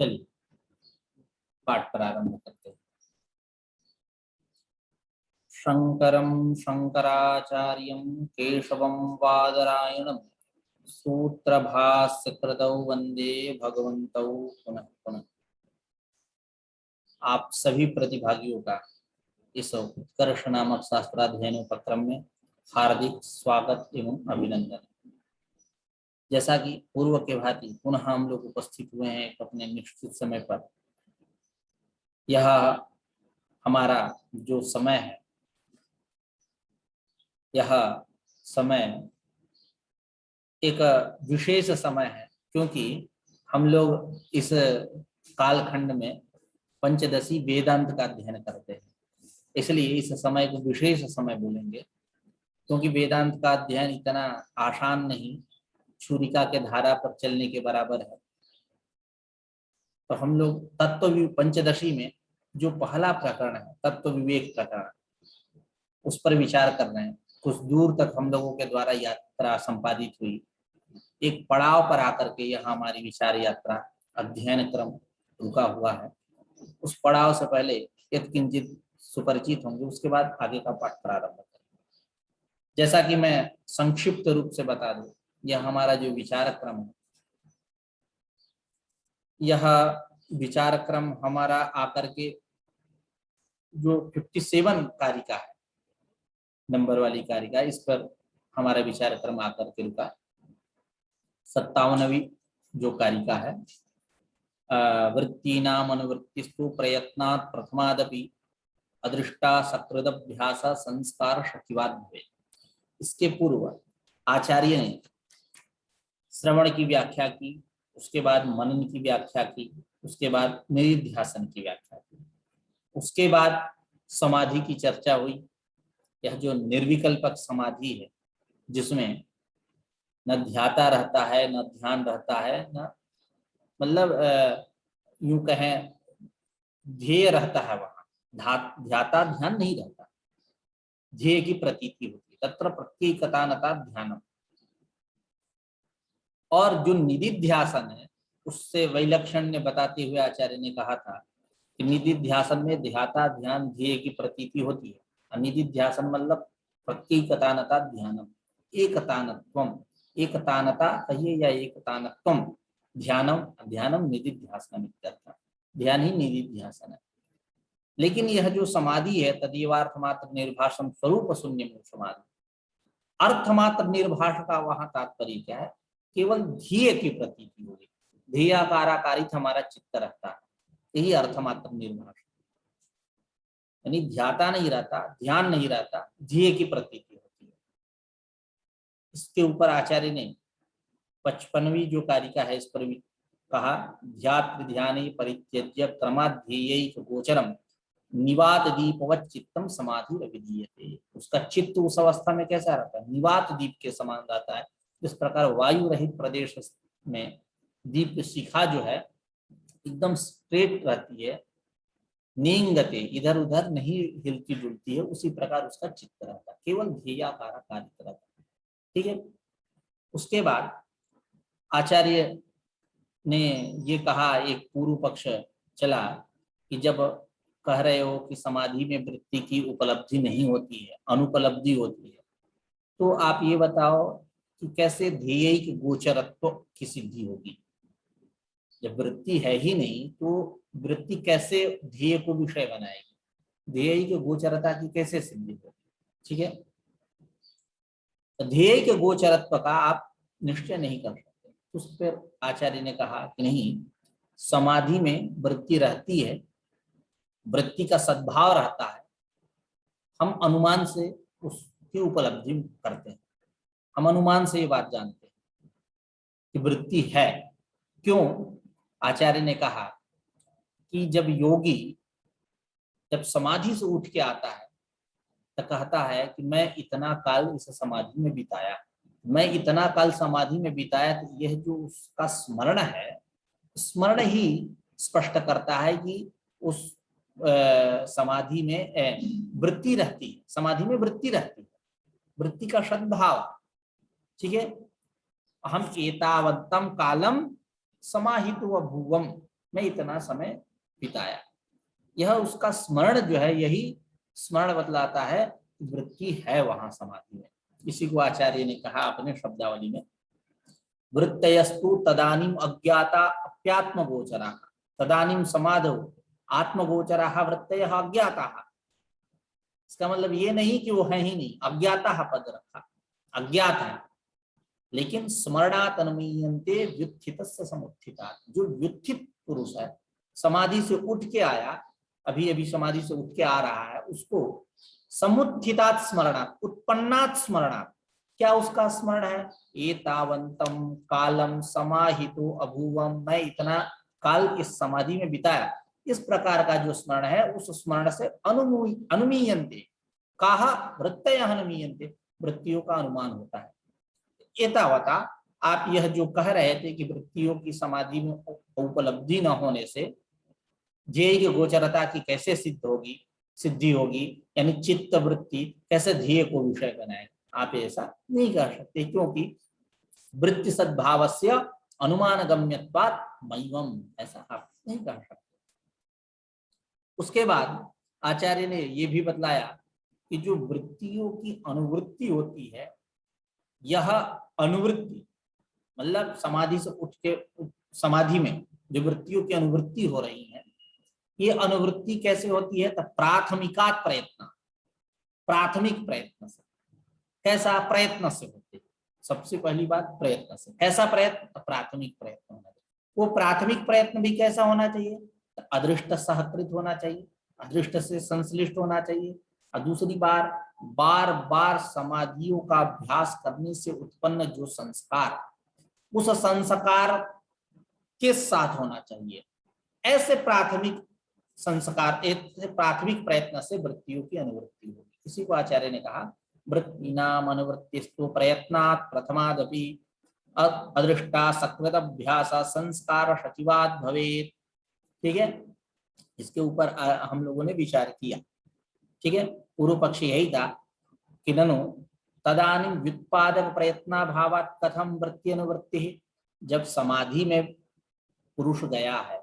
चलिए पाठ प्रारंभ करते हैं। शंकरं शंकराचार्यं केशवं बादरायणं सूत्रभाष्यकृतौ वंदे भगवन्तौ पुनः पुनः। आप सभी प्रतिभागियों का इस उत्कर्ष नामक शास्त्राध्ययन उपक्रम में हार्दिक स्वागत एवं अभिनंदन। जैसा कि पूर्व के भांति पुनः हम लोग उपस्थित हुए हैं अपने निश्चित समय पर। यह हमारा जो समय है, यह समय एक विशेष समय है, क्योंकि हम लोग इस कालखंड में पंचदशी वेदांत का अध्ययन करते हैं। इसलिए इस समय को विशेष समय बोलेंगे, क्योंकि वेदांत का अध्ययन इतना आसान नहीं, छुरिका के धारा पर चलने के बराबर है। तो हम लोग तत्व पंचदशी में जो पहला प्रकरण है, तत्व विवेक प्रकरण, उस पर विचार कर रहे हैं। कुछ दूर तक हम लोगों के द्वारा यात्रा संपादित हुई। एक पड़ाव पर आकर के यह हमारी विचार यात्रा अध्ययन क्रम रुका हुआ है। उस पड़ाव से पहले यत्किंचित सुपरिचित होंगे, उसके बाद आगे का पाठ प्रारंभ करेंगे। जैसा कि मैं संक्षिप्त रूप से बता दूं, यह हमारा जो विचार क्रम है, यह विचार क्रम हमारा आकर के जो 57 कारिका है, नंबर वाली कारिका, इस पर हमारा विचार क्रम आकर के रुका। 57वीं जो कारिका है, वृत्तीनाम अनुवृत्तिस्तु प्रयत्नात् प्रथमादपि अदृष्टा सकृदभ्यास संस्कार शक्तिवाद भवे। इसके पूर्व आचार्य ने श्रवण की व्याख्या की, उसके बाद मनन की व्याख्या की, उसके बाद निधिध्यासन की व्याख्या की, उसके बाद समाधि की चर्चा हुई। यह जो निर्विकल्पक समाधि है, जिसमें न ध्याता रहता है, न ध्यान रहता है, न मतलब यूं कहें ध्येय रहता है, वहां ध्याता ध्यान नहीं रहता, ध्येय की प्रतीति होती है। तत्र प्रत्येकतानता ध्यानम। और जो निधिध्यासन है, उससे वैलक्षण्य बताते हुए आचार्य ने कहा था कि निधिध्यासन में ध्याता ध्यान ध्येय की प्रतीति होती है। और निधिध्यासन मतलब प्रत्येकतानता ध्यानम, एकतानत्वम, एकतानता कहिए या एकतानत्वम ध्यानम, ध्यानम निधिध्यासन इत्यर्थ। ध्यान ही निधिध्यासन है। लेकिन यह जो समाधि है, तदीवार्थमात्र निर्भाषम स्वरूप शून्य समाधि। अर्थमात्र निर्भाष का वहां तात्पर्य क्या है? केवल ध्येय की प्रतीति होगी, ध्येयाकाराकारित हमारा चित्त रहता है, यही अर्थमात्र निर्भाष। यानी ध्याता नहीं रहता, ध्यान नहीं रहता, ध्येय की प्रतीति होती है। इसके ऊपर आचार्य ने 55वीं जो कारिका है, इस पर भी कहा, ध्यात ध्यान परित्यज्य क्रमाध्येयैक गोचरम निवात दीपवत चित्तम समाधि विधीयते। उसका चित्त उस अवस्था में कैसा रहता है? निवात दीप के समान रहता है। इस प्रकार वायु रहित प्रदेश में दीप शिखा जो है एकदम स्ट्रेट रहती है, नींगते, इधर उधर नहीं हिलती जुलती है, उसी प्रकार उसका चित्त रहता है, केवल ध्येयाकार कार्य रहता है। ठीक है। उसके बाद आचार्य ने ये कहा, एक पूर्व पक्ष चला कि जब कह रहे हो कि समाधि में वृत्ति की उपलब्धि नहीं होती है, अनुपलब्धि होती है, तो आप ये बताओ कि कैसे ध्येय गोचरत्व की सिद्धि होगी? जब वृत्ति है ही नहीं, तो वृत्ति कैसे ध्येय को विषय बनाएगी? ध्येय के गोचरता की कैसे सिद्धि होगी? ठीक है। ध्येय के गोचरत्व का आप निश्चय नहीं कर सकते। उस पर आचार्य ने कहा कि नहीं, समाधि में वृत्ति रहती है, वृत्ति का सद्भाव रहता है, हम अनुमान से उसकी उपलब्धि करते हैं, हम अनुमान से ये बात जानते हैं कि वृत्ति है। क्यों? आचार्य ने कहा कि जब योगी जब समाधि से उठ के आता है तो कहता है कि मैं इतना काल इस समाधि में बिताया, मैं इतना काल समाधि में बिताया, तो यह जो उसका स्मरण है, स्मरण ही स्पष्ट करता है कि उस समाधि में वृत्ति रहती है, समाधि में वृत्ति रहती है, वृत्ति का सद्भाव। ठीक है। हम एतावत्तम कालम समाहित व भुवम, में इतना समय बिताया। यह उसका स्मरण जो है, यही स्मरण बतलाता है वृत्ति है वहां समाधि में। इसी को आचार्य ने कहा अपने शब्दावली में, वृत्तयस्तु तदानीम अज्ञाता अप्यात्म गोचरा, तदानीम समाधो आत्मगोचरा वृत्तयः अज्ञाता। इसका मतलब ये नहीं कि वो है ही नहीं, अज्ञाता पद रखा, अज्ञात है, लेकिन स्मरणात् अनुमीयन्ते व्युत्थितस्य समुत्थितात्। जो व्युत्थित पुरुष है, समाधि से उठ के आया, अभी अभी समाधि से उठ के आ रहा है, उसको समुत्थितात् स्मरणात्, उत्पन्नात् स्मरणात्, क्या उसका स्मरण है, एतावंतम कालम समाहितो अभूवम, मैं इतना काल इस समाधि में बिताया, इस प्रकार का जो स्मरण है, उस स्मरण से अनुमीयन्ते, कहा वृत्तयः अनुमीयन्ते, वृत्तियों का अनुमान होता है। एतावता, आप यह जो कह रहे थे कि वृत्तियों की समाधि में उपलब्धि न होने से ध्येय गोचरता की कैसे सिद्धि होगी, यानी चित्त वृत्ति कैसे ध्येय को विषय बनाए, आप ऐसा नहीं कर सकते, क्योंकि वृत्ति सद्भावस्य अनुमान गम्यत्वात् मय्यम, ऐसा आप नहीं कर सकते। उसके बाद आचार्य ने यह भी बतलाया कि जो वृत्तियों की अनुवृत्ति होती है, यह अनुवृत्ति मतलब समाधि से उठ के समाधि में जो वृत्तियों की अनुवृत्ति हो रही है, ये अनुवृत्ति कैसे होती है, तो प्राथमिकात् प्रयत्न, प्राथमिक प्रयत्न से। कैसा प्रयत्न से होती है, सबसे पहली बात प्रयत्न से। कैसा प्रयत्न, प्राथमिक प्रयत्न होना चाहिए। वो प्राथमिक प्रयत्न भी कैसा होना चाहिए, तो अदृष्ट सहकृत होना चाहिए, अदृष्ट से संश्लिष्ट होना चाहिए। और दूसरी बार बार समाधियों का अभ्यास करने से उत्पन्न जो संस्कार, उस संस्कार के साथ होना चाहिए। ऐसे प्राथमिक संस्कार, ऐसे प्राथमिक प्रयत्न से वृत्तियों की अनुवृत्ति होगी। इसी को आचार्य ने कहा, वृत्तीनाम अनुवृत्तिस्तु प्रयत्नात् प्रथमादपि अदृष्टा सकृत अभ्यास संस्कार शचिवाद भवेत्। ठीक है, इसके ऊपर हम लोगों ने विचार किया। ठीक है, पूर्व पक्ष यही था कि ननु तदानीं व्युत्पादक प्रयत्नाभावात् कथम वृत्ति अनुवृत्ति। जब समाधि में पुरुष गया है,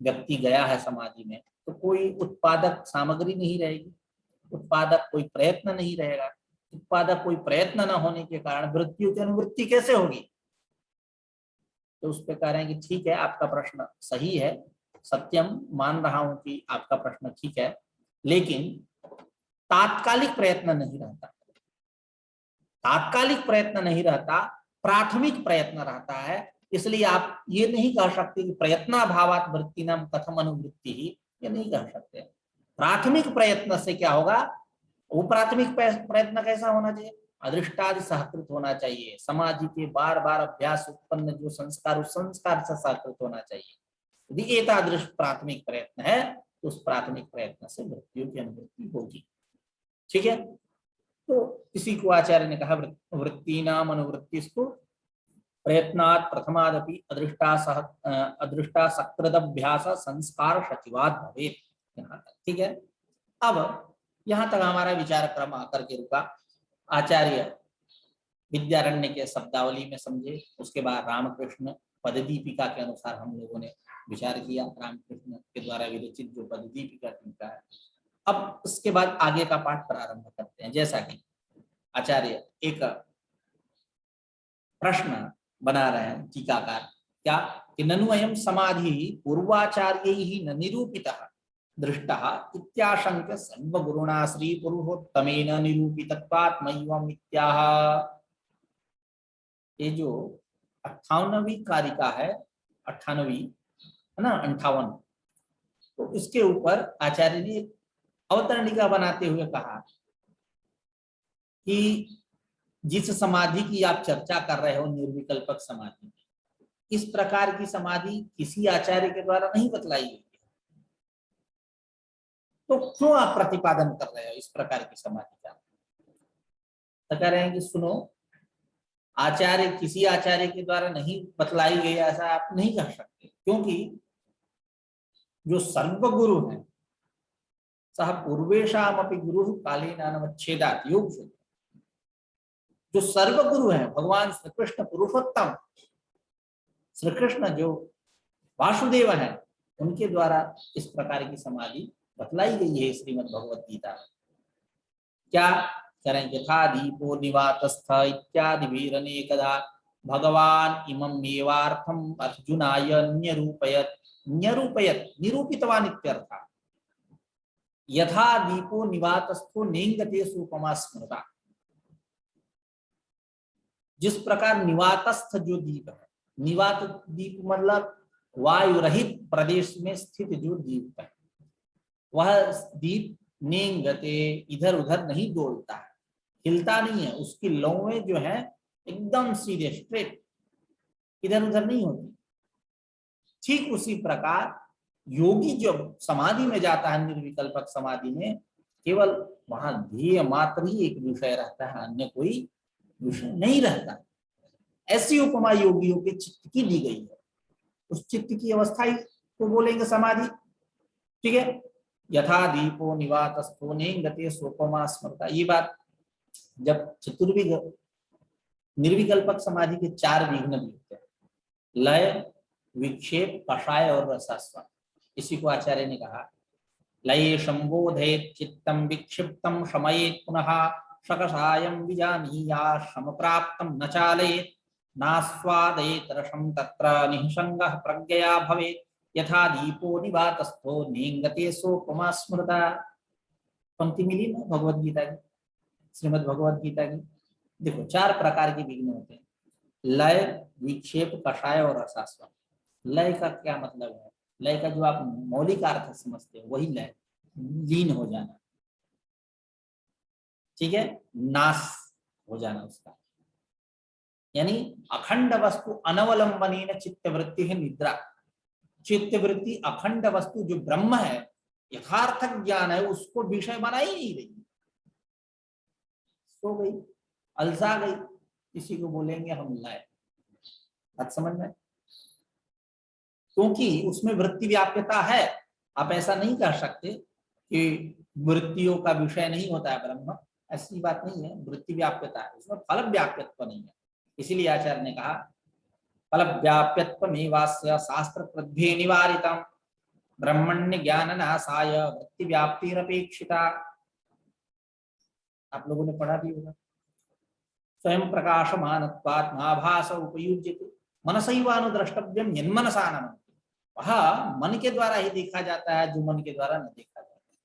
व्यक्ति गया है समाधि में, तो कोई उत्पादक सामग्री नहीं रहेगी, उत्पादक कोई प्रयत्न नहीं रहेगा। उत्पादक कोई प्रयत्न न होने के कारण वृत्तियों की अनुवृत्ति कैसे होगी। तो उस पर कह रहे हैं कि ठीक है, आपका प्रश्न सही है, सत्यम मान रहा हूं कि आपका प्रश्न ठीक है, लेकिन तात्कालिक प्रयत्न नहीं रहता, तात्कालिक प्रयत्न नहीं रहता, प्राथमिक प्रयत्न रहता है। इसलिए आप ये नहीं कह सकते कि प्रयत्नाभावात् वृत्तिनाम कथम अनुवृत्ति ही, ये नहीं कह सकते। प्राथमिक प्रयत्न से क्या होगा, वो प्राथमिक प्रयत्न कैसा होना चाहिए, अदृष्टादि सहकृत होना चाहिए। समाधि के बार बार अभ्यास उत्पन्न जो संस्कार, उस संस्कार से सहकृत होना चाहिए। यदि एतादृश प्राथमिक प्रयत्न है, तो उस प्राथमिक प्रयत्न से वृत्तियों की अनुवृत्ति होगी। ठीक है, तो इसी को आचार्य ने कहा, वृत्तीनाम अनुवृत्तिस्तु प्रयत्नात् प्रथमादपि अदृष्टा सकृदभ्यास संस्कार शचिवाद भवेत्। यहाँ तक ठीक है। अब यहाँ तक हमारा विचार क्रम आकर के रुका। आचार्य विद्यारण्य के शब्दावली में समझे, उसके बाद रामकृष्ण पददीपिका के अनुसार हम लोगों ने विचार किया, रामकृष्ण के द्वारा विरचित जो पददीपिका टीका है। अब उसके बाद आगे का पाठ प्रारंभ करते हैं। जैसा कि आचार्य एक प्रश्न बना रहे हैं टीकाकार, क्या कि ननु अयं समाधि पूर्वाचार्यैः न निरूपितः दृष्टः इत्याशंक्य सर्वगुरुणा श्री पुरुषोत्तमेन निरूपितत्वात् मय्यम् इत्याह। ये जो 58वीं कारिका है, 98वीं है ना, 58, तो इसके ऊपर आचार्य ने अवतरणिका बनाते हुए कहा कि जिस समाधि की आप चर्चा कर रहे हो, निर्विकल्पक समाधि, इस प्रकार की समाधि किसी आचार्य के द्वारा नहीं बतलाई गई, तो क्यों आप प्रतिपादन कर रहे हो इस प्रकार की समाधि का। तो कह रहे हैं कि सुनो, आचार्य किसी आचार्य के द्वारा नहीं बतलाई गई ऐसा आप नहीं कह सकते, क्योंकि जो सर्वगुरु है सह पूर्वेशामपि गुरु कालीनानवच्छेदात् योग सूत्र। जो सर्वगुरु है भगवान श्री कृष्ण पुरुषोत्तम, श्री कृष्ण जो वासुदेव हैं, उनके द्वारा इस प्रकार की समाधि बतलाई गई है श्रीमद् भगवत गीता में। क्या करें? यथा दीपो निवातस्थ इत्यादि वीरनेकदा भगवान इमं एवार्थम अर्जुनाय न्यरूपयत्। न्यरूपयत् निरूपितवान इत्यर्थ। यथा दीपो निवातस्थो नेंगते सुपमा स्मृता। जिस प्रकार निवातस्थ जो दीप है, निवात दीप मतलब वायु रहित प्रदेश में स्थित जो दीप है, वह दीप नेंगते इधर उधर नहीं डोलता है, हिलता नहीं है, उसकी लौएं जो है एकदम सीधे स्ट्रेट, इधर उधर नहीं होती। ठीक उसी प्रकार योगी जब समाधि में जाता है, निर्विकल्पक समाधि में, केवल वहां ध्येय मात्र ही एक विषय रहता है, अन्य कोई विषय नहीं रहता। ऐसी उपमा योगियों के चित्त की दी गई है। उस चित्त की अवस्था ही तो बोलेंगे समाधि। ठीक है, यथा दीपो निवातस्थो नेंगते सोपमा स्मृता। ये बात जब चतुर्विग निर्विकल्पक समाधि के 4 विघ्न भी होते हैं, लय, विक्षेप, कषाय और रसास्वाद। इसी को आचार्य ने कहा, लये संबोधेत चित्तम विक्षिप्तम शमयेत पुनः शकषायम विजानीया शम प्राप्तम न चालयेत नास्वादयेत रसम तत्र निःसंगः प्रज्ञया भवेत् यथा दीपो निवातस्थो नेंगते सोपमा स्मृता। पंक्ति मिली ना भगवत गीता की, श्रीमद् भगवत गीता की। देखो 4 प्रकार के विघ्न होते हैं, लय, विक्षेप, कषाय और रसास्वाद। लय का क्या मतलब है? लय का जो आप मौलिक अर्थ समझते हो वही लय, लीन हो जाना, ठीक है, नाश हो जाना उसका, यानी अखंड वस्तु अनवलंबनेन चित्तवृत्ति है निद्रा। चित्तवृत्ति अखंड वस्तु जो ब्रह्म है, यथार्थ ज्ञान है, उसको विषय बना ही नहीं रही, सो गई, अलसा गई, इसी को बोलेंगे हम लय। बात समझ में? क्योंकि उसमें वृत्ति व्याप्यता है। आप ऐसा नहीं कह सकते कि वृत्तियों का विषय नहीं होता है ब्रह्म, ऐसी बात नहीं है। वृत्ति व्याप्यता है, उसमें फल व्याप्यत्व नहीं है। इसीलिए आचार्य ने कहा फल व्याप्यत्वमेवास्य शास्त्र प्रद्भे निवारितम ब्रह्मण्य ज्ञान नाशाय वृत्ति व्याप्तिरपेक्षिता। आप लोगों ने पढ़ा भी होगा। स्वयं प्रकाशमानत्वात् नाभास उपयुज्यते मनसैवानुद्रष्टव्यम यन्मनसा न। वह मन के द्वारा ही देखा जाता है जो मन के द्वारा न देखा जाता।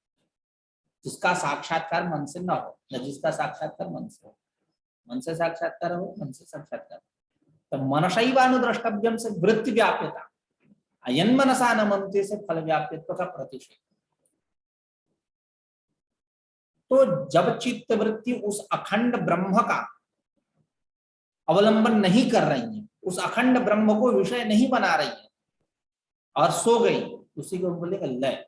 जिसका साक्षात्कार मन से न हो, न जिसका साक्षात्कार मन से हो। मन से साक्षात्कार हो, मन से साक्षात्कार। तो मनसैवानुद्रष्टव्यम से वृत्ति व्याप्यता, यन्मनसा न मनते से फल व्याप्यत्व का प्रतिषेध। तो जब चित्त वृत्ति उस अखंड ब्रह्म का अवलंबन नहीं कर रही है, उस अखंड ब्रह्म को विषय नहीं बना रही है और सो गई, उसी को बोलेगा लय।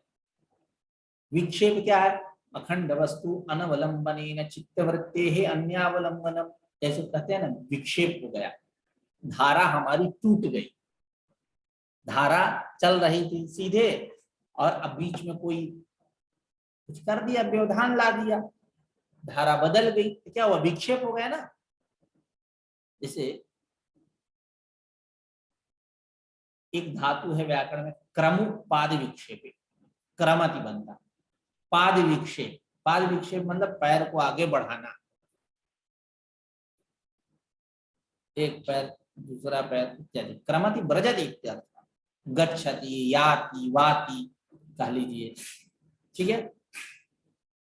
विक्षेप क्या है? अखंड वस्तु अनवलंबनेन चित्तवृत्तेः अन्यावलंबनम। जैसे कहते हैं ना, विक्षेप हो गया, धारा हमारी टूट गई। धारा चल रही थी सीधे और अब बीच में कोई कुछ कर दिया, व्यवधान ला दिया, धारा बदल गई, तो क्या हुआ? विक्षेप हो गया ना। जैसे एक धातु है व्याकरण में, क्रमु पाद विक्षेपे, क्रमति बनता, पाद विक्षेप। पाद विक्षेप मतलब पैर को आगे बढ़ाना, एक पैर दूसरा पैर इत्यादि। क्रमति ब्रजति इत्यर्थ, गच्छति, याति, वाति कह लीजिए, ठीक है।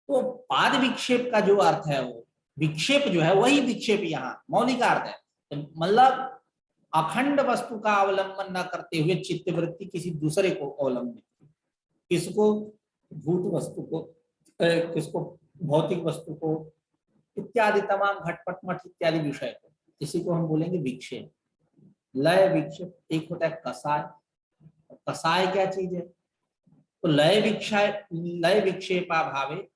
तो पाद विक्षेप का जो अर्थ है, वो विक्षेप जो है वही विक्षेप यहाँ मौलिक अर्थ है। मतलब अखंड वस्तु का अवलंबन न करते हुए चित्तवृत्ति किसी दूसरे को अवलंबित, किसको? भूत वस्तु को, किसको? भौतिक वस्तु को इत्यादि, तमाम घटपट मठ इत्यादि विषय को, इसी को हम बोलेंगे विक्षेप। लय, विक्षेप। एक होता है कसाय। कसाय क्या चीज है? तो लय विक्षेपा भावे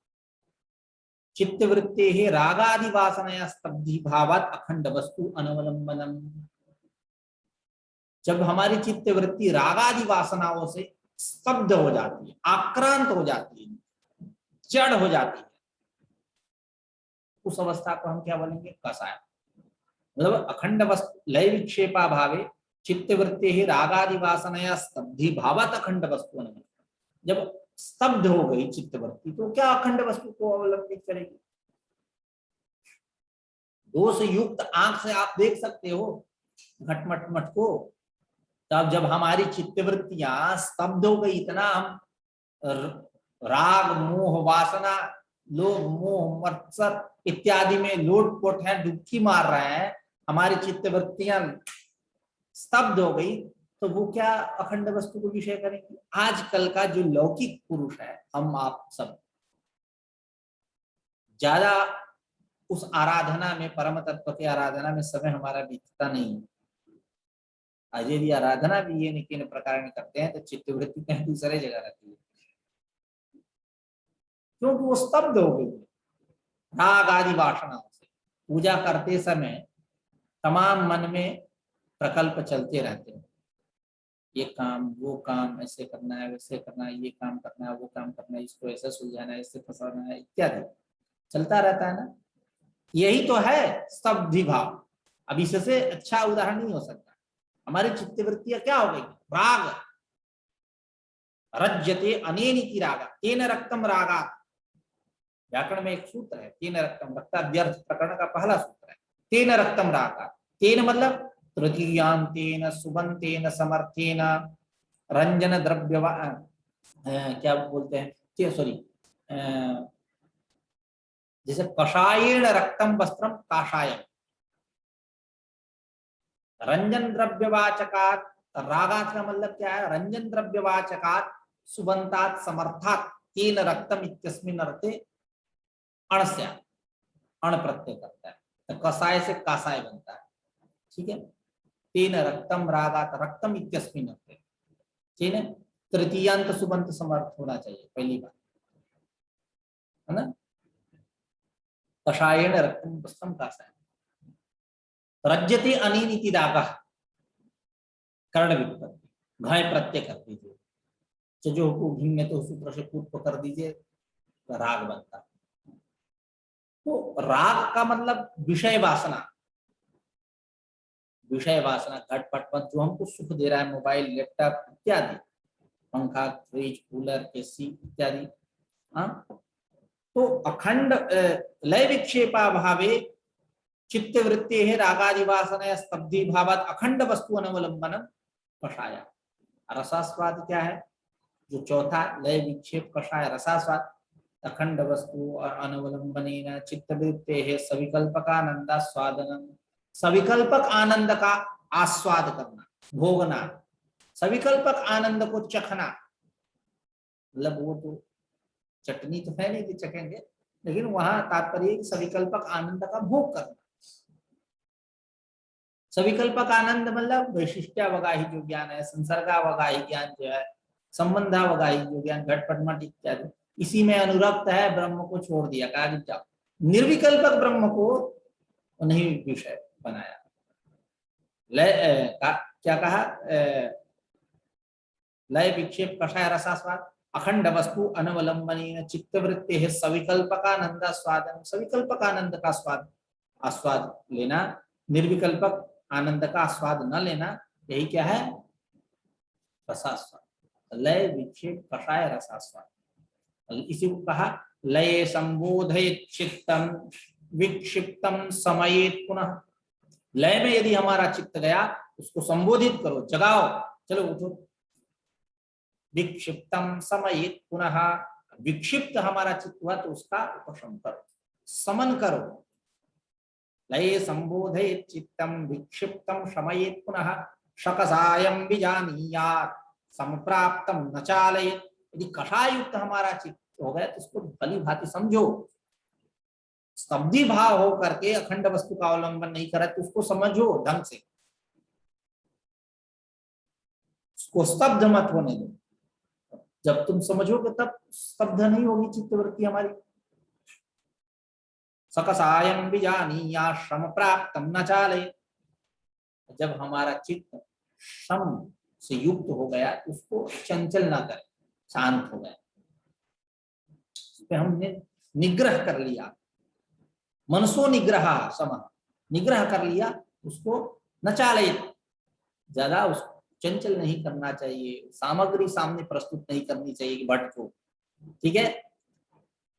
चित्तवृत्तेः रागादि वासनया स्तब्धि भावात् अखंड वस्तु अनवलंबनम। जब हमारी चित्तवृत्ति रागादि वासनाओं से स्तब्ध हो जाती है, आक्रांत हो जाती है, जड़ हो जाती है, उस अवस्था को हम क्या बोलेंगे? कसाय। मतलब अखंड वस्तु लय विक्षेपा भावे चित्तवृत्ति ही रागादि वासनया स्तब्धि भावत अखंड वस्तु। जब स्तब्ध हो गई चित्तवृत्ति तो क्या अखंड वस्तु को अवलंबित करेगी? दोष युक्त आंख से आप देख सकते हो घटमट मट को, तब जब हमारी चित्तवृत्तियां स्तब्ध हो गई, इतना हम राग मोह वासना लोभ मोह मत्सर इत्यादि में लोटपोट है, डुबकी मार रहे हैं, हमारी चित्तवृत्तियां स्तब्ध हो गई, तो वो क्या अखंड वस्तु को विषय करेंगे? आजकल का जो लौकिक पुरुष है, हम आप सब ज्यादा उस आराधना में, परम तत्व की आराधना में समय हमारा बीतता नहीं है। आज यदि आराधना भी ये किन प्रकार में करते हैं तो चित्तवृत्ति कहीं दूसरे जगह रहती है, क्योंकि वो स्तब्ध हो गई राग आदि वासनाओं से। पूजा करते समय तमाम मन में प्रकल्प चलते रहते हैं, ये काम वो काम, ऐसे करना है वैसे करना है, ये काम करना है वो काम करना है, इसको ऐसे सुलझाना है, इससे फंसाना है, इत्यादि चलता रहता है ना। यही तो है स्तब्धि भाव। अब इससे अच्छा उदाहरण नहीं हो सकता। हमारी चित्तवृत्तियां क्या हो गई? राग रज्यते अनेनिति रागा तेन रक्तम रागा। व्याकरण में एक सूत्र है, तेन रक्तम, रक्ताद्यर्थ प्रकरण का पहला सूत्र है, तेन रक्तम रागा। तेन मतलब तृतीयांतेन सुबंतेन समर्थेन रंजन द्रव्य क्या बोलते हैं, सॉरी, जैसे कषायेण रक्तम वस्त्रम काषायम, रंजन द्रव्यवाचकात्, रागात का मतलब क्या है? रंजन द्रव्यवाचकात् सुबंतात समर्थात् तेन रक्तम इत्यस्मिन् अर्थे अण से अण प्रत्यय करता है, तो कषाय से काषाय बनता है। ठीक है, तेन रक्तम रागात, रक्तम इत्यस्मिन् अर्थे, ठीक है, तृतीयांत सुबंत समर्थ होना चाहिए पहली बात, है ना। कषायेण रक्तम वस्त्रम काषायम। रज्यते अनीनिति रागः, कर्ण विपत्ति, घाय प्रत्यय कर दीजिए, जो को घिन्ने तो सूत्र से कूट कर दीजिए, राग बनता। तो राग का मतलब विषय वासना, विषय वासना, घटपट मत जो हमको सुख दे रहा है, मोबाइल लैपटॉप इत्यादि, पंखा फ्रिज कूलर एसी इत्यादि। तो अखंड लय विक्षेपा भावे चित्तवृत्ति है रागादि वासना स्तब्धि भावात अखंड वस्तु अनवलंबनम कषाय। रसास्वाद क्या है? जो चौथा लय विक्षेप कषाय रसास्वाद, अखंड वस्तु और अनवलंबनेन चित्तवृत्ति है सविकल्पकानंद स्वादनम। सविकल्पक आनंद का आस्वाद करना, भोगना, सविकल्पक आनंद को चखना, मतलब वो तो चटनी तो है नहीं कि चखेंगे, लेकिन वहां तात्पर्य सविकल्पक आनंद का भोग करना। सविकल्पक आनंद मतलब वैशिष्ट्यावगाही जो ज्ञान है, संसर्गावगाही ज्ञान जो है, संबंधावगाही जो ज्ञान, घटपटमट इत्यादि, इसी में अनुरक्त है, ब्रह्म को छोड़ दिया, कहा जाओ निर्विकल्पक ब्रह्म को नहीं विषय बनाया। क्या कहा? लय विक्षेप कषाय रसास्वाद अखंड वस्तु अनवलंबनीय चित्तवृत्ति है सविकल्पकानंद स्वादन। सविकल्पक आनंद का स्वाद आस्वाद लेना, निर्विकल्पक आनंद का आस्वाद न लेना, यही क्या है? रसास्वाद। लय विक्षेप कषाय रसास्वाद। इसी को कहा लय संबोधयेत् चित्तम विक्षिप्तम समयेत् पुनः। लय में यदि हमारा चित्त गया, उसको संबोधित करो, जगाओ, चलो उठो। विक्षिप्तम समयेत् पुनः, विक्षिप्त हमारा चित्त हुआ तो उसका उपशम करो, समन करो। लये संबोधयेत् चित्तम विक्षिप्तम शमयेत् पुनः शकसायं विजानीयात् संप्राप्तम न चालयेत्। यदि कषाय युक्त हमारा चित्त हो गया तो उसको भली भांति समझो। स्तब्धि भाव हो करके अखंड वस्तु का अवलंबन नहीं करे तो उसको समझो ढंग से, उसको स्तब्ध मत होने दो। जब तुम समझोगे तब स्तब्ध नहीं होगी चित्तवृत्ति हमारी। सकसायं विजानीयात् श्रम प्राप्तम न चालयेत्। जब हमारा चित्त श्रम से युक्त हो गया, उसको चंचल ना करे, शांत हो गया, उस पे हमने निग्रह कर लिया, मनसो निग्रह सम, निग्रह कर लिया उसको, न चालयेत् ज्यादा उस चंचल नहीं करना चाहिए, सामग्री सामने प्रस्तुत नहीं करनी चाहिए भट्ट को, ठीक है।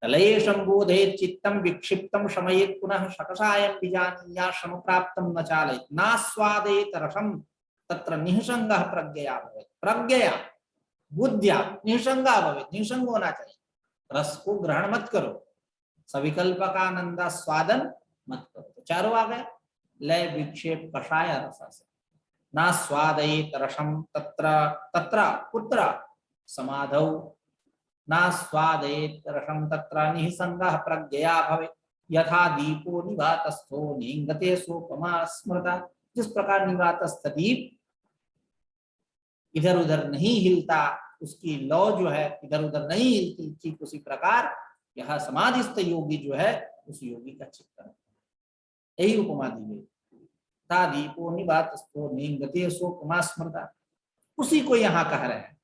लये संबोधेत चित्तम विक्षिप्तम शमयेत पुनः शकसायं विजानीया श्रम प्राप्तम न चालयेत नास्वादयेत रसम तत्र निःसंगः प्रज्ञया भवेत्। प्रज्ञया बुद्धिया निःसंगा भवेत्, निःसंग होना चाहिए। रस को ग्रहण मत करो, सविकल्पकानंदा स्वादन मत करो। तो चारों आ गए, लय विक्षेप कषाय रस। ना स्वादयेत रसम तत्र तत्र कुत्र समाधौ ना स्वादयेत रसम तत्र निःसंगः प्रज्ञया भवेत्। यथा दीपो निवातस्थो निंगते सोपमा स्मृता। जिस प्रकार निवातस्थ दीप इधर उधर नहीं हिलता, उसकी लौ जो है इधर उधर नहीं हिलती, ठीक उसी प्रकार यह समाधिस्थ योगी जो है उस योगी का चित्त, यही उपमा दी गई। ता दीपो निवातस्थो निंगते सोपमा स्मृता, उसी को यहाँ कह रहे हैं।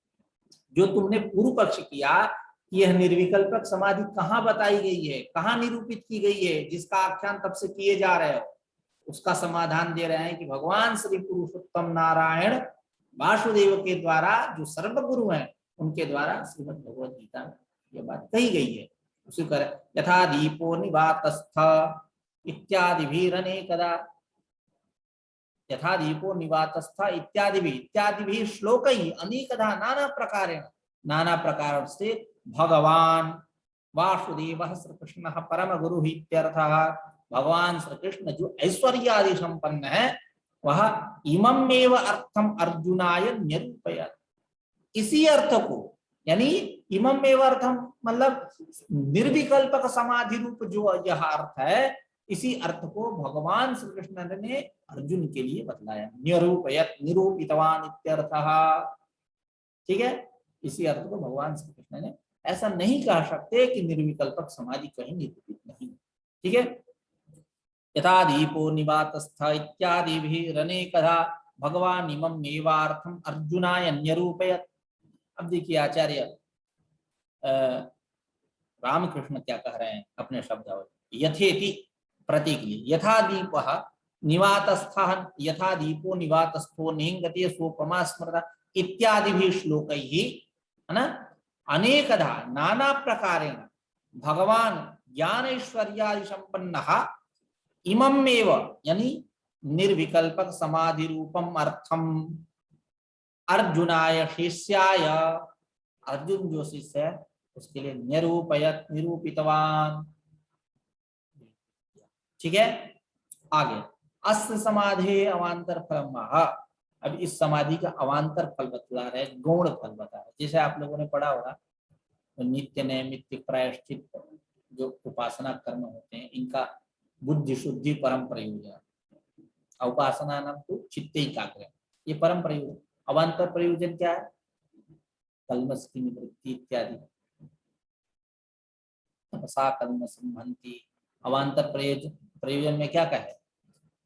जो तुमने पूर्व पक्ष किया कि यह निर्विकल्पक समाधि कहाँ बताई गई है, कहाँ निरूपित की गई है, जिसका आख्यान तब से किए जा रहे हो, उसका समाधान दे रहे हैं कि भगवान श्री पुरुषोत्तम नारायण वासुदेव के द्वारा, जो सर्वगुरु हैं, उनके द्वारा श्रीमद् भगवद गीता में यह बात कही गई है। उसी कर यथा दीपो निवातस्थ इत्यादि भी अनेकदा, यथा दीपो निवातस्थ इत्यादि भी श्लोक ही अनेकदा नाना प्रकारेण, नाना प्रकार से भगवान वासुदेव श्री कृष्ण परम गुरु इत्यर्थः। भगवान श्री कृष्ण जो ऐश्वर्यादि संपन्न है, वह इममेव अर्थम अर्जुनाय निरूपयत्। इसी अर्थ को, यानी इममेव अर्थम मतलब निर्विकल्पक समाधि रूप जो यह अर्थ है, इसी अर्थ को भगवान श्री कृष्ण ने अर्जुन के लिए बतलाया। निरूपयत् निरूपितवान इत्यर्थः, ठीक है। इसी अर्थ को भगवान श्री कृष्ण ने, ऐसा नहीं कह सकते कि निर्विकल्पक समाधि कहीं निरूपित नहीं, ठीक है। यथा दीपो निवातस्थ इत्यादि भी अनेकधा भगवान इमं मेवार्थम अर्जुनाय निरूपयत्। अब देखिए आचार्य रामकृष्ण क्या कह रहे हैं अपने शब्दावली, यथेति प्रतीक लिए, यथा दीपः निवातस्थः यथा दीपो निवातस्थो निंगते सोपमा स्मृता इत्यादि भी श्लोकैः, है ना, अनेकधा नाना प्रकारेण भगवान ज्ञान ऐश्वर्यादि संपन्नः इममेव, यानी निर्विकल्पक समाधि रूपम अर्थम अर्जुनाय शिष्याय, अर्जुन जो शिष्य है उसके लिए निरूपयत् निरूपितवान, ठीक है। आगे अस्य समाधि अवांतर फलम, अब इस समाधि का अवांतर फल बतला रहे, गौण फल बता रहे। जैसे आप लोगों ने पढ़ा होगा नित्य नैमित्तिक प्रायश्चित जो उपासना कर्म होते हैं, इनका बुद्धि शुद्धि परम प्रयोजन, उपासना नाम तो चित्त एकाग्र, ये परम प्रयोजन। अवांतर प्रयोजन क्या है? कल्मष की निवृत्ति इत्यादि, तपसा कर्म संबंधी। अवांतर प्रयोजन में क्या कहे?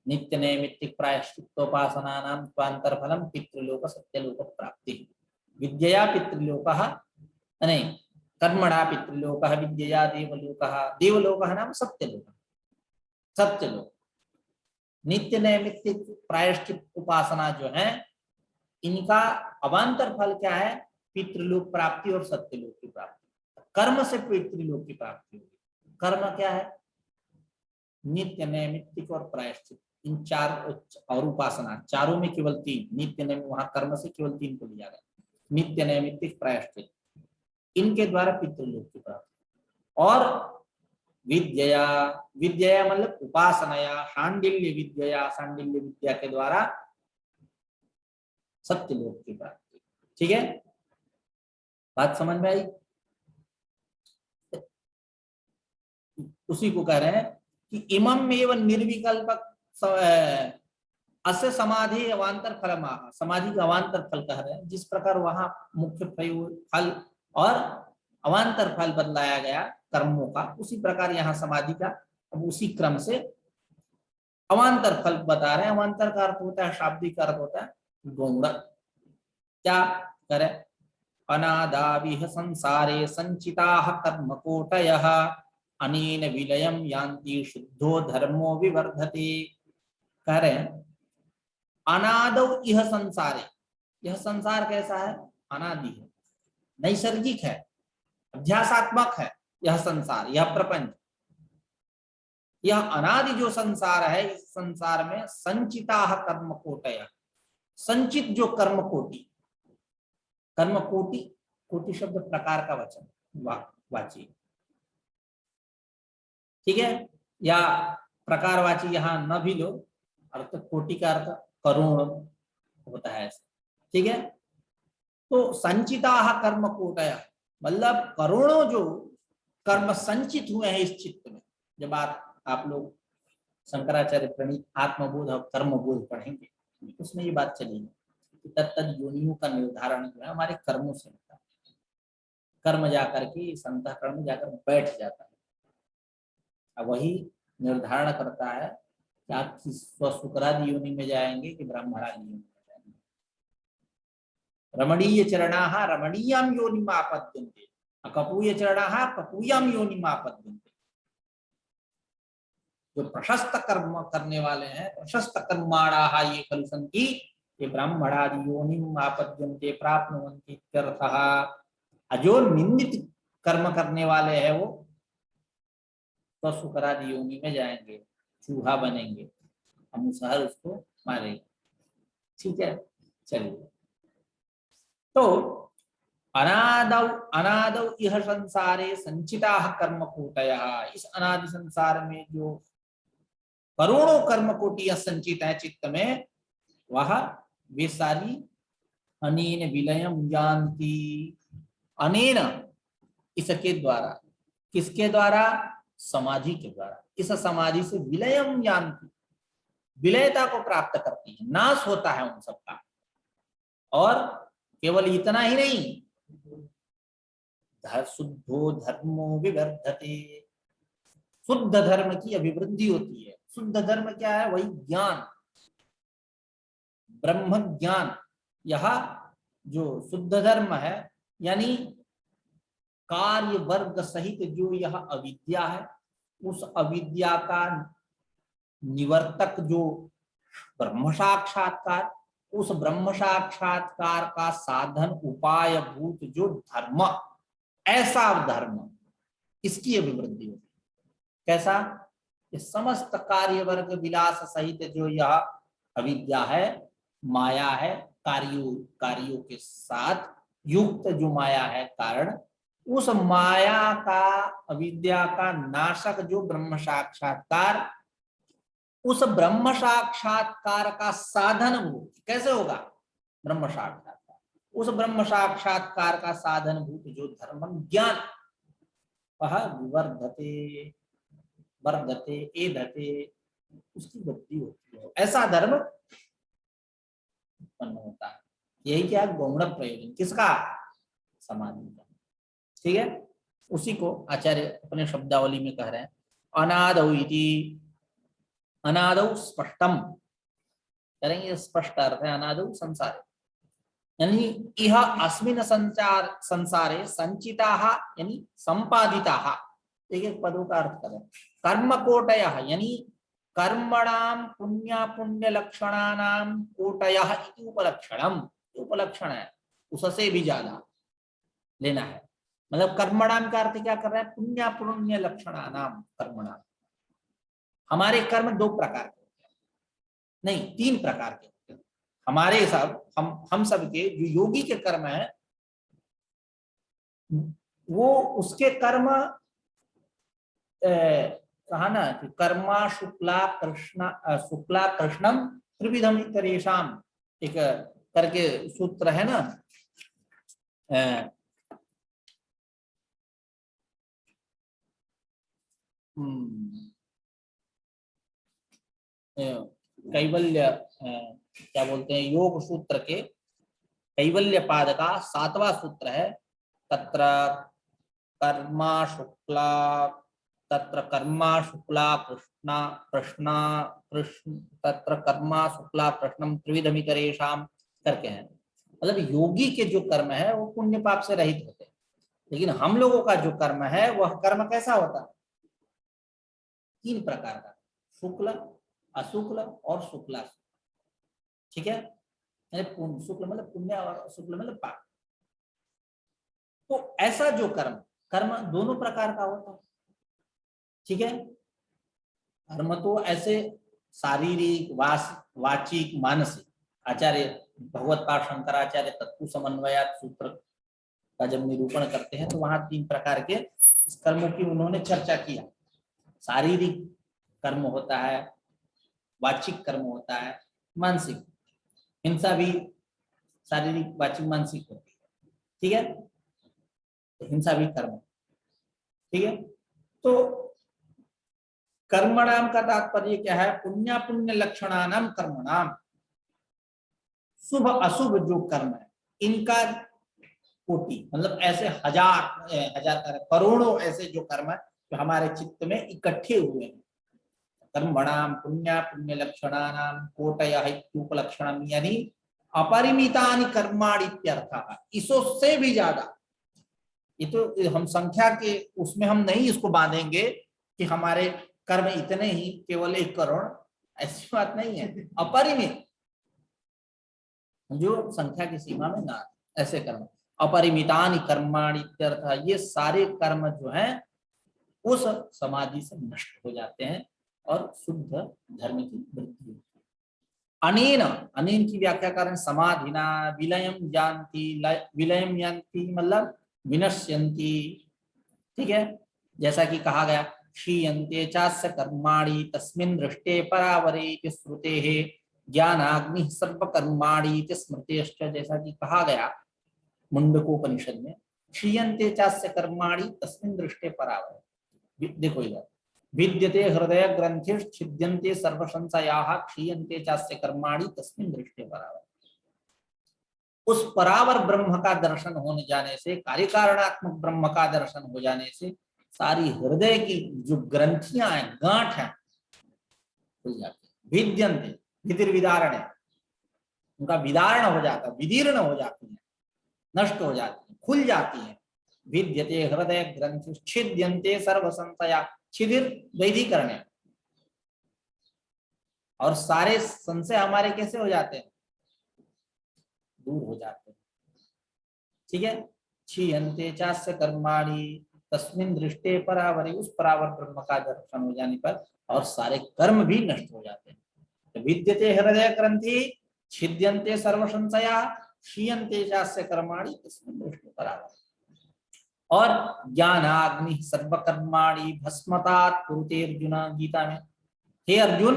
नित्य नैमित्तिक प्रायश्चित्तोपासना नाम स्वांतर फलम पितृलोक सत्यलोक प्राप्ति। विद्यया पितृलोकः, नहीं, कर्मणा पितृलोकः, विद्यया देवलोकः, देवलोकः नाम सत्यलोक, सत्यलोक। नित्य नैमित्तिक प्रायश्चित उपासना जो है, इनका अवांतर फल क्या है? पितृलोक प्राप्ति और सत्यलोक की प्राप्ति। कर्म से पितृलोक की प्राप्ति होगी। कर्म क्या है? नित्य नैमित्तिक और प्रायश्चित, इन चार, और उपासना, चारों में केवल तीन, नित्य नैमित्तिक, वहां कर्म से केवल तीन को लिया गया, नित्य नैमित्तिक प्रायश्चित, इनके द्वारा पितृलोक की प्राप्ति। और विद्या, विद्या मतलब उपासनाया, शांडिल्य विद्या, शांडिल्य विद्या के द्वारा सत्यलोक की प्राप्ति, ठीक है। बात समझ में आई? उसी को कह रहे हैं कि इमम एवं निर्विकल्पक अस्य समाधि अवांतर फल, समाधि का अवांतर फल कह रहे हैं। जिस प्रकार वहां मुख्य फल और अवांतर फल बदलाया गया कर्मों का, उसी प्रकार यहाँ समाधि का अब उसी क्रम से अवांतर फल बता रहे हैं। अवांतर का अर्थ होता है, शाब्दिक अर्थ होता है गौण। क्या करे? अनादाविह संसारे संचिताः कर्मकोटयः अनेन विलयम यान्ति शुद्धो धर्मो विवर्धते। कह रहे हैं अनादौ इह संसारे, यह संसार कैसा है? अनादि है, नैसर्गिक है, अध्यासात्मक है। यह संसार, यह प्रपंच, यह अनादि जो संसार है, इस संसार में संचिता कर्म कोटय, संचित जो कर्म कोटि, कर्म कोटि, कोटि शब्द प्रकार का वचन वाची, ठीक है, या प्रकारवाची यहां न भी लो, अर्थ कोटि का अर्थ करोड़ होता है, ठीक है। तो संचिता कर्म कोटय मतलब करोड़ों जो कर्म संचित हुए हैं इस चित्त में। जब आप लोग शंकराचार्य प्रणीत आत्मबोध और कर्मबोध पढ़ेंगे, उसमें ये बात चलेगी कि तत्त योनियों का निर्धारण जो है हमारे कर्मों से होता है। कर्म जाकर के इस अंतःकरण में जाकर बैठ जाता है, अब वही निर्धारण करता है कि आप स्वशुक्रादि योनि में जाएंगे कि ब्रह्मणादि योनि में जाएंगे। रमणीय चरणाः रमणीयां योनिम् आपद्यन्ते, कपूय चरणाः कपूयां योनिम् आपद्यन्ते। जो प्रशस्त कर्म करने वाले हैं, प्रशस्त कर्माणाः ये खलु सन्ति, ये ब्रह्मणादि योनिम् आपद्यन्ते प्राप्नुवन्ति इत्यर्थः। जो निंदित कर्म करने वाले हैं वो तो शुक्रादि योनि में जाएंगे, चूहा बनेंगे, अनुसार उसको मारेंगे, ठीक है। चलिए, तो अनादौ अनादौ इह संसारे संचिता कर्म कोटयः, इस अनादि संसार में जो करोड़ों कर्म कोटियां संचित है चित्त में, वह वे सारी अनेन विलयम जानती, अनेन इसके द्वारा, किसके द्वारा? समाधि के द्वारा। इस समाधि से विलयम जानती, विलयता को प्राप्त करती है, नाश होता है उन सबका। और केवल इतना ही नहीं, शुद्धो धर्मो विवर्धते, शुद्ध धर्म की अभिवृद्धि होती है। शुद्ध धर्म क्या है? वही ज्ञान, ब्रह्म ज्ञान। यह जो शुद्ध धर्म है, यानी कार्य वर्ग सहित जो यह अविद्या है, उस अविद्या का निवर्तक जो ब्रह्म साक्षात्कार, उस ब्रह्म साक्षात्कार का साधन उपाय भूत जो धर्म, ऐसा धर्म, इसकी अभिवृद्धि होती है। कैसा? ये समस्त कार्य वर्ग विलास सहित जो यह अविद्या है, माया है, कार्यों के साथ युक्त जो माया है कारण, उस माया का, अविद्या का नाशक जो ब्रह्म साक्षात्कार, उस ब्रह्म साक्षात्कार का साधन भूत कैसे होगा? ब्रह्म साक्षात्कार, उस ब्रह्म साक्षात्कार का साधन भूत जो धर्म ज्ञान, वह विवर्धते, वर्धते, एधते, उसकी वृद्धि होती है, ऐसा धर्म उत्पन्न होता है। यही क्या? गौण प्रयोजन किसका? समाधि का, ठीक है। उसी को आचार्य अपने शब्दावली में कह रहे हैं, अनादौ इति, अनादौ स्पष्टम करेंगे, स्पष्ट अर्थ है अनादौ संसार, यानी इह अस्मिन् संसारे संचिताः यानी संपादिताः, एक पदों का अर्थ करें, कर्म कोटयः यानी कर्मणाम पुण्य पुण्य लक्षणानाम कोटयः इति उपलक्षणम, उपलक्षण है, उससे भी ज्यादा लेना है। मतलब कर्मणाम का अर्थ क्या कर रहा है? पुण्य पुण्य लक्षणानाम कर्मणाम। हमारे कर्म दो प्रकार के होते हैं, नहीं 3 प्रकार के होते हैं हमारे सब, हम सब के जो योगी के कर्म है, वो उसके कर्म कहा ना कि कर्मा शुक्ला कृष्णम त्रिविधम इतरेषाम, एक करके सूत्र है ना, कैवल्य, क्या बोलते हैं, योग सूत्र के कैवल्य पाद का 7वां सूत्र है, तत्र कर्मा शुक्ला, तत्र कर्मा शुक्ला कृष्णा कृष्णा कृष्ण, तत्र कर्मा शुक्ला कृष्णम त्रिविधमितरेषाम करके हैं। मतलब योगी के जो कर्म है वो पुण्य पाप से रहित होते हैं, लेकिन हम लोगों का जो कर्म है वह कर्म कैसा होता है? 3 प्रकार का, शुक्ल, अशुक्ल और शुक्ला। ठीक है, शुक्ल मतलब पुण्य और शुक्ल मतलब पाप। तो ऐसा जो कर्म, कर्म दोनों प्रकार का होता है, ठीक है। कर्म तो ऐसे शारीरिक, वाचिक, मानसिक। आचार्य भगवत पाठ शंकराचार्य तत्व समन्वयात सूत्र का जब निरूपण करते हैं तो वहां 3 प्रकार के कर्मों की उन्होंने चर्चा किया। शारीरिक कर्म होता है, वाचिक कर्म होता है, मानसिक। हिंसा भी शारीरिक, वाचिक, मानसिक होती है, ठीक है। तो हिंसा भी कर्म, ठीक है। तो कर्मणाम का तात्पर्य क्या है? पुण्य पुण्य लक्षणानाम कर्मणाम, शुभ अशुभ जो कर्म है इनका कोटि, मतलब ऐसे हजार करोड़ों ऐसे जो कर्म है जो हमारे चित्त में इकट्ठे हुए हैं। कर्मणाम पुण्य पुण्य लक्षणानाम कोटयः इत्युपलक्षणम, यानी अपरिमितानि कर्माणि इत्यर्थः, इससे भी ज्यादा। ये तो हम संख्या के उसमें हम नहीं इसको बांधेंगे कि हमारे कर्म इतने ही, केवल 1 करोड़, ऐसी बात नहीं है। अपरिमित, जो संख्या की सीमा में ना, ऐसे कर्म। अपरिमितानि कर्माणि इत्यर्थः, ये सारे कर्म जो हैं उस समाधि से नष्ट हो जाते हैं और शुद्ध धर्म की वृद्धि होती है। अनेन, अनेन की व्याख्या करें समाधिना विलयम यान्ति, विलयम यान्ति मतलब विनश्यन्ति, ठीक है। जैसा कि कहा गया क्षीयन्ते चास्य कर्माणि तस्मिन् दृष्टे परावरे इति श्रुतेः ज्ञानाग्निः सर्वकर्माणि इति स्मृतेश्च, जैसा कि कहा गया मुंडकोपनिषद में, क्षीयन्ते चास्य कर्माणि तस्मिन् दृष्टे परावरे। देखो इधर, विद्यते हृदय ग्रंथिश्छिद्यन्ते सर्वसंशयाः क्षीयन्ते चास्य कर्माणि तस्मिन् दृष्टे परावरे। उस परावर ब्रह्म का दर्शन होने जाने से, कार्यकारणात्मक ब्रह्म का दर्शन हो जाने से सारी हृदय की जो ग्रंथियां हैं, गांठ है, खुल जाती है। विद्यन्ते, विदिर्विदारण है, उनका विदारण हो जाता है, विदीर्ण हो जाती है, नष्ट हो जाती है, खुल जाती है। विद्यते हृदय ग्रंथि छिद्यन्ते सर्व संशया, छिदिर वैधिकरण, और सारे संशय हमारे कैसे हो जाते हैं? दूर हो जाते हैं, ठीक है। क्षीयन्ते चास्य कर्माणि तस्मिन् दृष्टे परावरे, उस परावर ब्रह्म का दर्शन हो जाने पर और सारे कर्म भी नष्ट हो जाते हैं। तो विद्यते हृदय ग्रंथि छिद्यन्ते सर्व संशया क्षीयन्ते चास्य कर्माणि तस्मिन् दृष्टे परावरे। और ज्ञानाग्नि सर्वकर्माणि भस्मतात् कुरुते अर्जुन, गीता में, हे अर्जुन,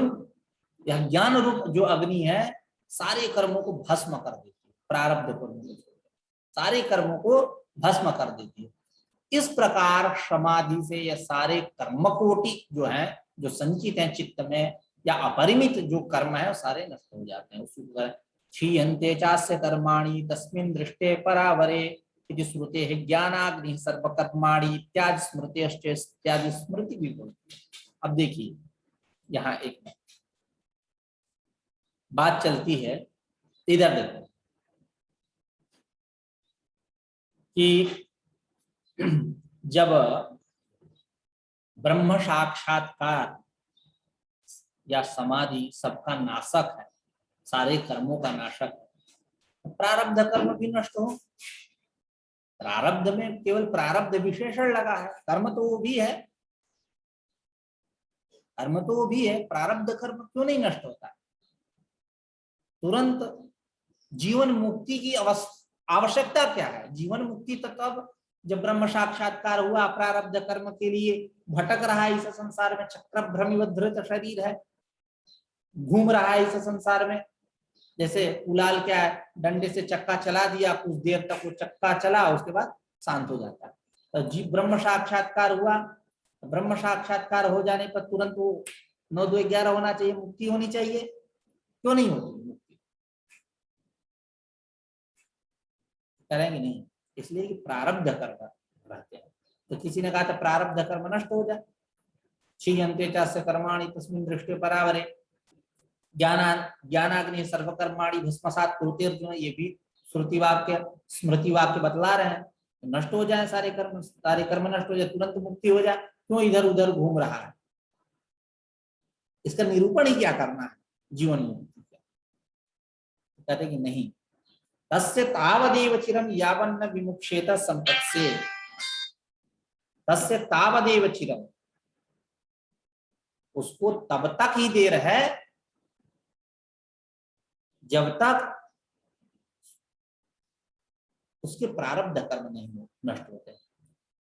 यह ज्ञान रूप जो अग्नि है सारे कर्मों को भस्म कर देती है, प्रारब्ध कर्मों को, सारे कर्मों को भस्म कर देती है। इस प्रकार समाधि से यह सारे कर्मकोटि जो है, जो संचित हैं चित्त में, या अपरिमित जो कर्म है, सारे नष्ट हो जाते हैं। क्षीयन्ते चास्य कर्माणि तस्मिन् दृष्टे परावरे इति श्रुते है ज्ञानाग्नि सर्वकर्माणि इत्यादि स्मृतिश्च, इत्यादि स्मृति भी बोलती है। अब देखिए यहाँ एक बात चलती है, इधर देखो कि जब ब्रह्म साक्षात्कार या समाधि सबका नाशक है, सारे कर्मों का नाशक है, प्रारब्ध कर्म भी नष्ट हो। प्रारब्ध में केवल प्रारब्ध विशेषण लगा है, कर्म तो वो भी है, कर्म तो वो भी है, प्रारब्ध कर्म क्यों नहीं नष्ट होता? तुरंत जीवन मुक्ति की आवश्यकता क्या है? जीवन मुक्ति तो तब जब ब्रह्म साक्षात्कार हुआ, प्रारब्ध कर्म के लिए भटक रहा है इस संसार में, चक्रभ्रमिवधृत शरीर है, घूम रहा है इस संसार में। जैसे कुलाल क्या है, डंडे से चक्का चला दिया, कुछ देर तक वो चक्का चला, उसके बाद शांत हो जाता है। तो जी ब्रह्म साक्षात्कार हुआ, ब्रह्म साक्षात्कार हो जाने पर तुरंत वो 9 2 11 होना चाहिए, मुक्ति होनी चाहिए, क्यों नहीं होती मुक्ति? करेंगे नहीं, इसलिए कि प्रारब्ध कर्म रहते हैं। तो किसी ने कहा था प्रारब्ध कर्म नष्ट हो जाए, क्षीयन्ते चास्य कर्माणि तस्मिन् दृष्टे परावरे, ज्ञानाग्नि सर्वकर्माणि भस्मसात् कुरुते अर्जुन, ये भी श्रुति वाक्य स्मृति वाक्य बतला रहे हैं। नष्ट हो जाए सारे कर्म, सारे कर्म नष्ट हो जाए, तुरंत मुक्ति हो जाए, क्यों इधर उधर घूम रहा है? इसका निरूपण ही क्या करना है? जीवन मुक्ति का। कहते कि नहीं, तस्य तावदेव चिरम यावन्न विमुक्षेत संपत्से, तस्य तावदेव चिरम, उसको तब तक ही देर है जब तक उसके प्रारब्ध कर्म नहीं नष्ट होते।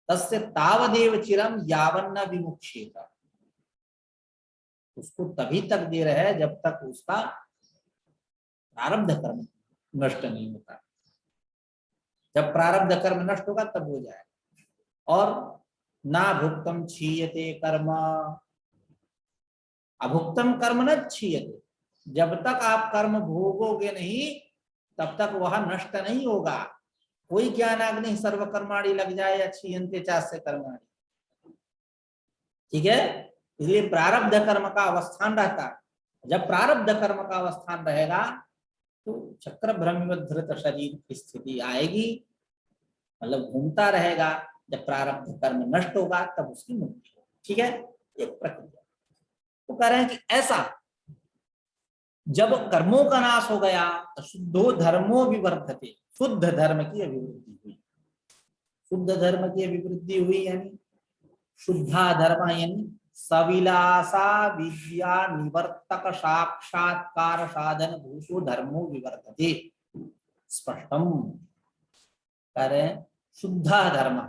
तस्य तावदेव चिरम यावन्न विमुक्षेत, उसको तभी तक देर है जब तक उसका प्रारब्ध कर्म नष्ट नहीं होता। जब प्रारब्ध कर्म नष्ट होगा तब हो जाएगा। और ना भुक्तम क्षीयते कर्म, अभुक्तम कर्म न क्षीयते, जब तक आप कर्म भोगोगे नहीं तब तक वह नष्ट नहीं होगा। कोई ज्ञानाग्नि सर्वकर्माणि लग जाए या क्षीयन्ते चास्य कर्माणि, ठीक है। इसलिए प्रारब्ध कर्म का अवस्थान रहता है। जब प्रारब्ध कर्म का अवस्थान रहेगा तो चक्र भ्रमिवद्धृत शरीर की स्थिति आएगी, मतलब घूमता रहेगा। जब प्रारब्ध कर्म नष्ट होगा तब उसकी मुक्ति होगी, ठीक है। एक प्रक्रिया तो कह रहे हैं कि ऐसा जब कर्मों का नाश हो गया तो शुद्धो धर्मो विवर्धते, शुद्ध धर्म की अभिवृद्धि हुई। शुद्ध धर्म की अभिवृद्धि हुई यानी शुद्धा धर्म यानी सविलासा विद्या निवर्तक साक्षात्कार साधन भूतो धर्मो विवर्धते। स्पष्टम कह रहे हैं शुद्धा धर्म,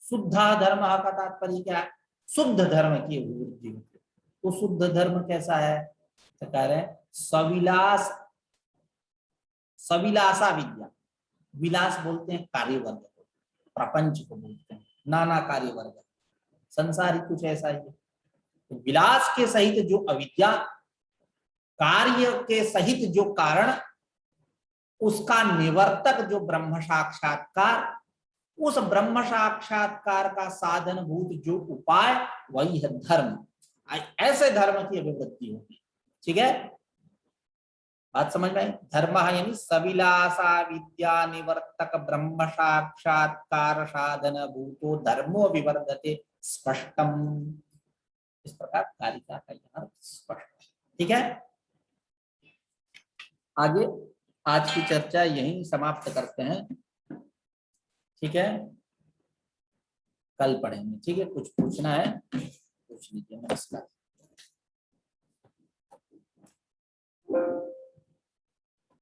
शुद्धा धर्म का तात्पर्य क्या है? शुद्ध धर्म की अभिवृद्धि होती है। तो शुद्ध धर्म कैसा है? तो कह रहे हैं सविलास, सविलासा विद्या, विलास बोलते हैं कार्य वर्ग को, प्रपंच को बोलते हैं, नाना कार्य वर्ग, संसार ही कुछ ऐसा ही है। तो विलास के सहित जो अविद्या, कार्य के सहित जो कारण, उसका निवर्तक जो ब्रह्म साक्षात्कार, उस ब्रह्म साक्षात्कार का साधन भूत जो उपाय, वही है धर्म। ऐसे धर्म की अभिवृद्धि होगी, ठीक है। बात समझ में आई? धर्म यानी सविलासा विद्या निवर्तक ब्रह्म साक्षात्कार साधन भूतो धर्मो विवर्धते। स्पष्टम, इस प्रकार कारिका का यहाँ स्पष्ट, ठीक है। आगे आज की चर्चा यहीं समाप्त करते हैं, ठीक है। कल पढ़ेंगे, ठीक है। कुछ पूछना है पूछ लीजिए। नमस्कार।